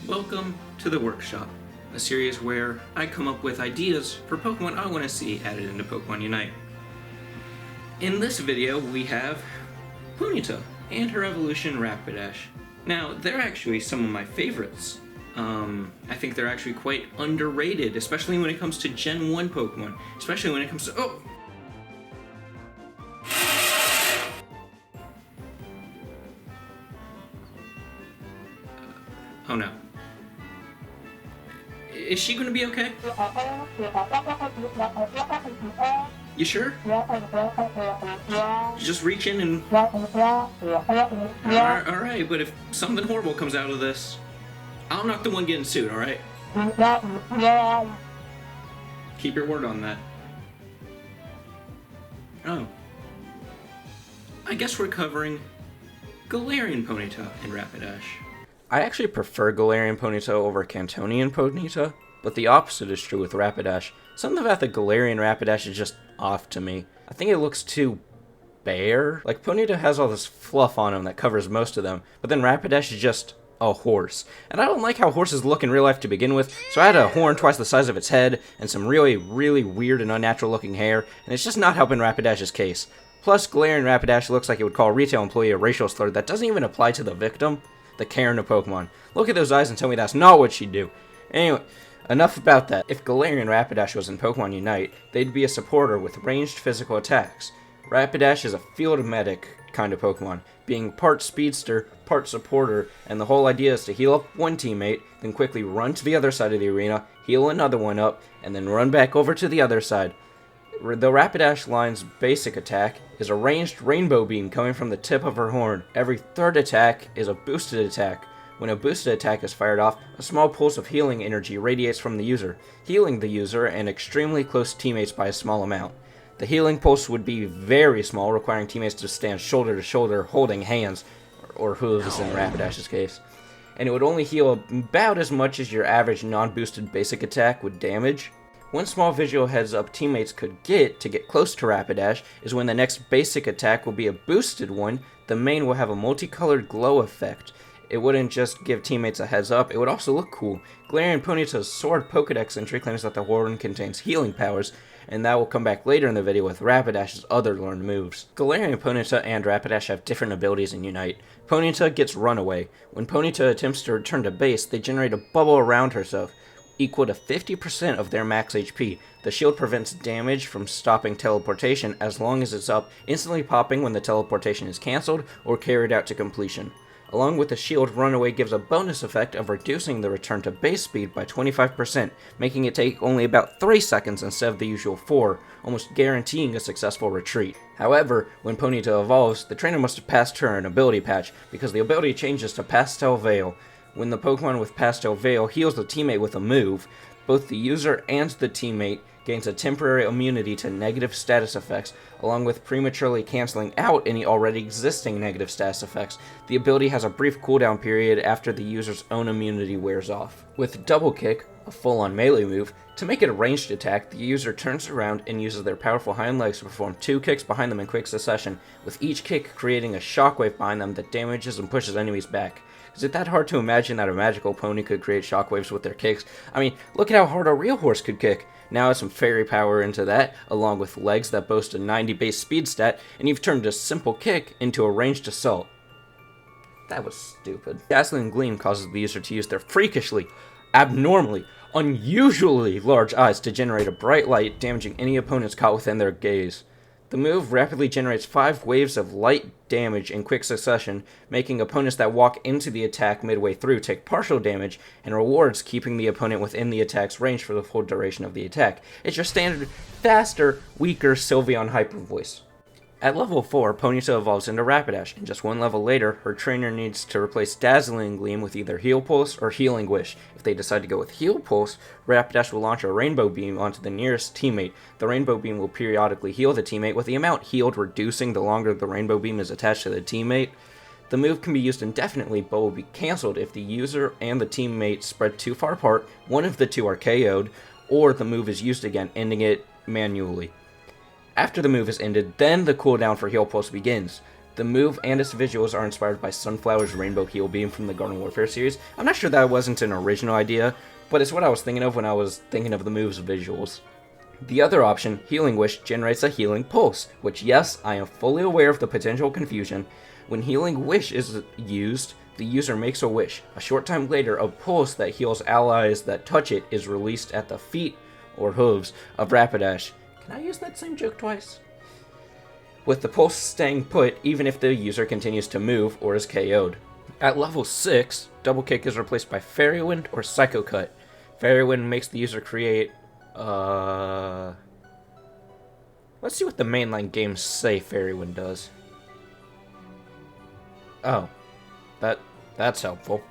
Welcome to the Workshop, a series where I come up with ideas for Pokemon I want to see added into Pokemon UNITE. In this video, we have Ponyta and her evolution Rapidash. Now, they're actually some of my favorites. I think they're actually quite underrated, especially when it comes to Gen 1 Pokemon, especially when it comes to... Oh no. Is she gonna be okay? You sure? Just reach in and... Alright, but if something horrible comes out of this, I'm not the one getting sued, alright? Keep your word on that. Oh. I guess we're covering Galarian Ponyta and Rapidash. I actually prefer Galarian Ponyta over Cantonian Ponyta, but the opposite is true with Rapidash. Something about the Galarian Rapidash is just off to me. I think it looks too bare. Like, Ponyta has all this fluff on him that covers most of them, but then Rapidash is just a horse. And I don't like how horses look in real life to begin with, so I had a horn twice the size of its head, and some really weird and unnatural looking hair, and it's just not helping Rapidash's case. Plus, Galarian Rapidash looks like it would call a retail employee a racial slur that doesn't even apply to the victim. The Karen of Pokemon. Look at those eyes and tell me that's not what she'd do. Anyway, enough about that. If Galarian Rapidash was in Pokemon UNITE, they'd be a supporter with ranged physical attacks. Rapidash is a field medic kind of Pokemon, being part speedster, part supporter, and the whole idea is to heal up one teammate, then quickly run to the other side of the arena, heal another one up, and then run back over to the other side. The Rapidash line's basic attack is a ranged rainbow beam coming from the tip of her horn. Every third attack is a boosted attack. When a boosted attack is fired off, a small pulse of healing energy radiates from the user, healing the user and extremely close teammates by a small amount. The healing pulse would be very small, requiring teammates to stand shoulder to shoulder holding hands, or hooves in Rapidash's case. And it would only heal about as much as your average non-boosted basic attack would damage. One small visual heads up teammates could get to get close to Rapidash is when the next basic attack will be a boosted one, the main will have a multicolored glow effect. It wouldn't just give teammates a heads up, it would also look cool. Galarian Ponyta's Sword Pokedex entry claims that the horn contains healing powers, and that will come back later in the video with Rapidash's other learned moves. Galarian Ponyta and Rapidash have different abilities in UNITE. Ponyta gets Runaway. When Ponyta attempts to return to base, they generate a bubble around herself, equal to 50% of their max HP. The shield prevents damage from stopping teleportation as long as it's up, instantly popping when the teleportation is cancelled or carried out to completion. Along with the shield, Runaway gives a bonus effect of reducing the return to base speed by 25%, making it take only about 3 seconds instead of the usual 4, almost guaranteeing a successful retreat. However, when Ponyta evolves, the trainer must have passed her an ability patch, because the ability changes to Pastel Veil. When the Pokemon with Pastel Veil heals the teammate with a move, both the user and the teammate gains a temporary immunity to negative status effects, along with prematurely cancelling out any already existing negative status effects. The ability has a brief cooldown period after the user's own immunity wears off. With Double Kick, a full-on melee move, to make it a ranged attack, the user turns around and uses their powerful hind legs to perform 2 kicks behind them in quick succession, with each kick creating a shockwave behind them that damages and pushes enemies back. Is it that hard to imagine that a magical pony could create shockwaves with their kicks? I mean, look at how hard a real horse could kick. Now add some fairy power into that, along with legs that boast a 90 base speed stat, and you've turned a simple kick into a ranged assault. That was stupid. Dazzling Gleam causes the user to use their freakishly, abnormally, unusually large eyes to generate a bright light, damaging any opponents caught within their gaze. The move rapidly generates 5 waves of light damage in quick succession, making opponents that walk into the attack midway through take partial damage, and rewards keeping the opponent within the attack's range for the full duration of the attack. It's your standard, faster, weaker Sylveon Hyper Voice. At level 4, Ponyta evolves into Rapidash, and just one level later, her trainer needs to replace Dazzling Gleam with either Heal Pulse or Healing Wish. If they decide to go with Heal Pulse, Rapidash will launch a Rainbow Beam onto the nearest teammate. The Rainbow Beam will periodically heal the teammate, with the amount healed reducing the longer the Rainbow Beam is attached to the teammate. The move can be used indefinitely, but will be cancelled if the user and the teammate spread too far apart, one of the two are KO'd, or the move is used again, ending it manually. After the move is ended, then the cooldown for Heal Pulse begins. The move and its visuals are inspired by Sunflower's Rainbow Heal Beam from the Garden Warfare series. I'm not sure that wasn't an original idea, but it's what I was thinking of when I was thinking of the move's visuals. The other option, Healing Wish, generates a Healing Pulse, which, yes, I am fully aware of the potential confusion. When Healing Wish is used, the user makes a wish. A short time later, a pulse that heals allies that touch it is released at the feet, or hooves, of Rapidash. Can I use that same joke twice? With the pulse staying put even if the user continues to move or is KO'd. At level 6, Double Kick is replaced by Fairy Wind or Psycho Cut. Fairy Wind makes the user create let's see what the mainline games say Fairy Wind does. Oh, that's helpful.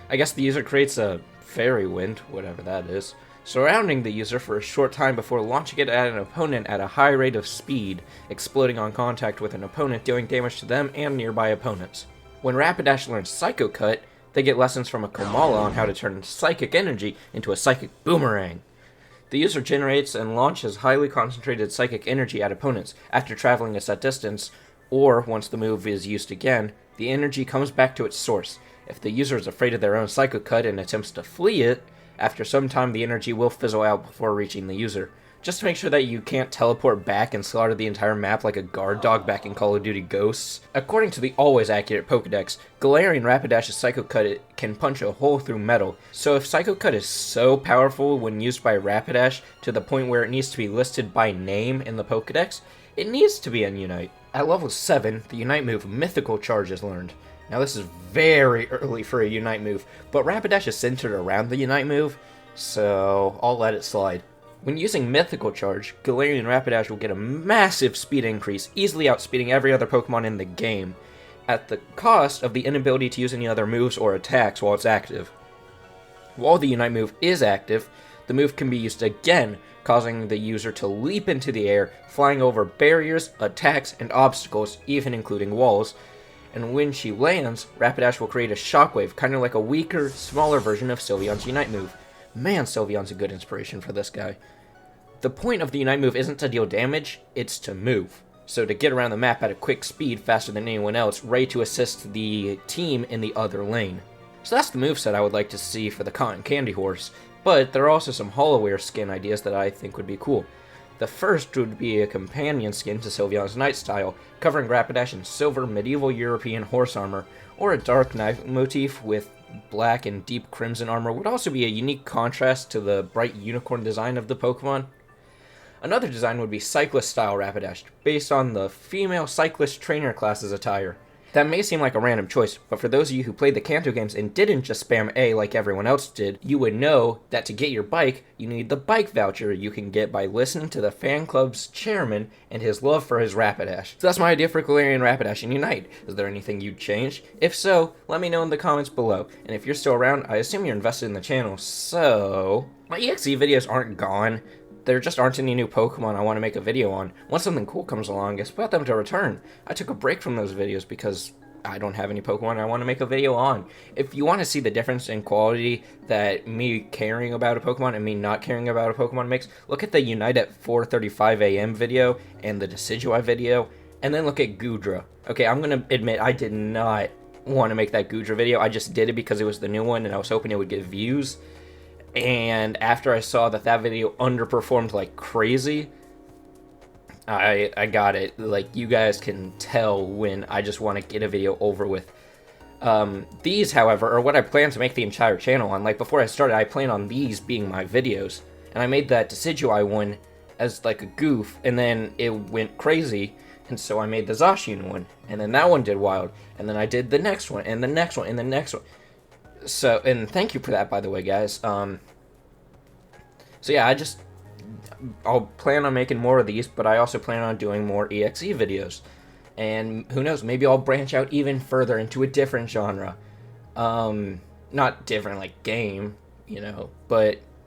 I guess the user creates a Fairy Wind, whatever that is, surrounding the user for a short time before launching it at an opponent at a high rate of speed, exploding on contact with an opponent, doing damage to them and nearby opponents. When Rapidash learns Psycho Cut, they get lessons from a Komala on how to turn psychic energy into a psychic boomerang. The user generates and launches highly concentrated psychic energy at opponents after traveling a set distance, or once the move is used again, the energy comes back to its source. If the user is afraid of their own Psycho Cut and attempts to flee it, after some time the energy will fizzle out before reaching the user. Just to make sure that you can't teleport back and slaughter the entire map like a guard dog back in Call of Duty Ghosts. According to the always accurate Pokédex, Galarian Rapidash's Psycho Cut can punch a hole through metal, so if Psycho Cut is so powerful when used by Rapidash to the point where it needs to be listed by name in the Pokédex, it needs to be in Unite. At level 7, the Unite move Mythical Charge is learned. Now this is very early for a Unite move, but Rapidash is centered around the Unite move, so I'll let it slide. When using Mythical Charge, Galarian Rapidash will get a massive speed increase, easily outspeeding every other Pokemon in the game, at the cost of the inability to use any other moves or attacks while it's active. While the Unite move is active, the move can be used again, causing the user to leap into the air, flying over barriers, attacks, and obstacles, even including walls. And when she lands, Rapidash will create a shockwave, kind of like a weaker, smaller version of Sylveon's Unite move. Man, Sylveon's a good inspiration for this guy. The point of the Unite move isn't to deal damage, it's to move. So to get around the map at a quick speed faster than anyone else, ready to assist the team in the other lane. So that's the moveset I would like to see for the Cotton Candy Horse, but there are also some Hollowware skin ideas that I think would be cool. The first would be a companion skin to Sylveon's Knight style, covering Rapidash in silver medieval European horse armor, or a dark knife motif with black and deep crimson armor would also be a unique contrast to the bright unicorn design of the Pokemon. Another design would be cyclist-style Rapidash, based on the female cyclist trainer class's attire. That may seem like a random choice, but for those of you who played the Kanto games and didn't just spam A like everyone else did, you would know that to get your bike, you need the bike voucher you can get by listening to the fan club's chairman and his love for his Rapidash. So that's my idea for Galarian Rapidash in Unite. Is there anything you'd change? If so, let me know in the comments below. And if you're still around, I assume you're invested in the channel, so my EXE videos aren't gone. There just aren't any new Pokemon I want to make a video on. Once something cool comes along, expect them to return. I took a break from those videos because I don't have any Pokemon I want to make a video on. If you want to see the difference in quality that me caring about a Pokemon and me not caring about a Pokemon makes, look at the Unite at 4:35 AM video and the Decidueye video, and then look at Goodra. Okay, I'm going to admit I did not want to make that Goodra video. I just did it because it was the new one and I was hoping it would get views. And after I saw that that video underperformed like crazy, I got it. Like, you guys can tell when I just want to get a video over with. These, however, are what I plan to make the entire channel on. Like, before I started, I plan on these being my videos. And I made that Decidueye one as like a goof, and then it went crazy, and so I made the Zacian one. And then that one did wild. And then I did the next one, and the next one, and the next one. So, and thank you for that, by the way, guys. So yeah, I'll plan on making more of these, but I also plan on doing more EXE videos. And who knows, maybe I'll branch out even further into a different genre. Not different like game, you know, but